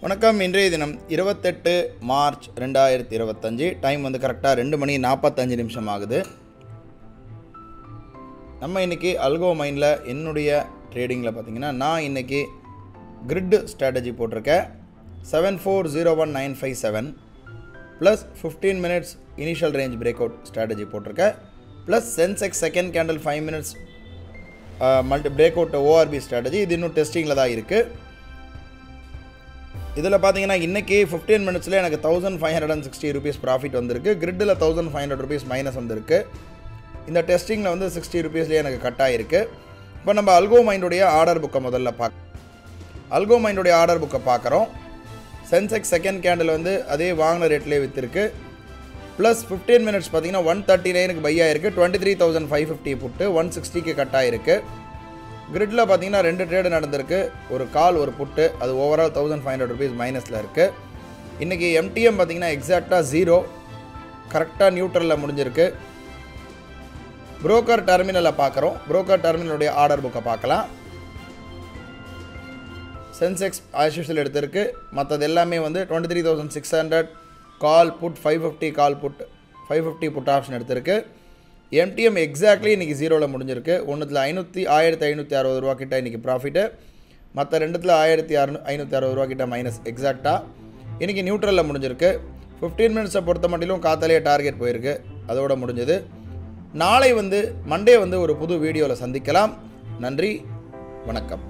வணக்கம். இன்றைய தினம் 28 மார்ச் 2025. டைம் வந்து கரெக்டாக 2:45 ஆகுது. நம்ம இன்றைக்கி அல்கோ மைண்டில் என்னுடைய ட்ரேடிங்கில் பார்த்திங்கன்னா நான் இன்றைக்கி கிரிட் ஸ்ட்ராட்டஜி போட்டிருக்கேன். 7401,957 plus 15 minutes initial range break out strategy போட்டிருக்கேன். Plus Sensex second candle 5 minutes multi break out ORB strategy. இது இன்னும் டெஸ்டிங்கில் தான் இருக்குது. இதில் பார்த்தீங்கன்னா இன்றைக்கி 15 மினிட்ஸில் எனக்கு 1560 ரூபீஸ் ப்ராஃபிட் வந்திருக்கு. கிரிட்டில் 1500 ரூபீஸ் மைனஸ் வந்திருக்கு. இந்த டெஸ்டிங்கில் வந்து 60 ரூபீஸ்லேயே எனக்கு கட் ஆகிருக்கு. இப்போ நம்ம அல்கோ மைண்டுடைய ஆர்டர் புக்கை முதல்ல அல்கோ மைண்டுடைய ஆர்டர் புக்கை பார்க்குறோம். சென்செக்ஸ் செகண்ட் கேண்டில் வந்து அதே வாங்கின ரேட்லேயே விற்றுருக்கு. ப்ளஸ் 15 மினிட்ஸ் பார்த்தீங்கன்னா 139க்கு பை ஆகிருக்கு. 23,550 புட்டு 160க்கு கட் ஆகிருக்கு. கிரிட்டில் பார்த்தீங்கன்னா 2 ட்ரேடு நடந்திருக்கு. ஒரு கால் ஒரு புட்டு. அது ஓவரால் 1500 ரூபீஸ் மைனஸில் இருக்குது. இன்றைக்கி எம்டிஎம் பார்த்தீங்கன்னா எக்ஸாக்டாக 0 கரெக்டாக நியூட்ரலில் முடிஞ்சிருக்கு. புரோக்கர் டெர்மினலில் பார்க்குறோம். புரோக்கர் டெர்மினலுடைய ஆர்டர் புக்கை பார்க்கலாம். சென்செக்ஸ் ஆஸ்யூஷுவல் எடுத்திருக்கு. மற்றது எல்லாமே வந்து 23,600 call put 550 call put 550 put option எடுத்திருக்கு. எம்டிஎம் எக்ஸாக்ட்லி இன்றைக்கி 0ல் முடிஞ்சிருக்கு. ஒன்றுத்தில் 1560 ரூபா கிட்ட இன்றைக்கி ப்ராஃபிட்டு. மற்ற ரெண்டுத்தில் 1560 ரூபா கிட்ட மைனஸ் எக்ஸாக்டாக இன்றைக்கி நியூட்ரலில் முடிஞ்சிருக்கு. 15 மினிட்ஸை பொறுத்த மட்டிலும் காத்தாலேயே டார்கெட் போயிருக்கு. அதோடு முடிஞ்சது. நாளை வந்து மண்டே வந்து ஒரு புது வீடியோவில் சந்திக்கலாம். நன்றி, வணக்கம்.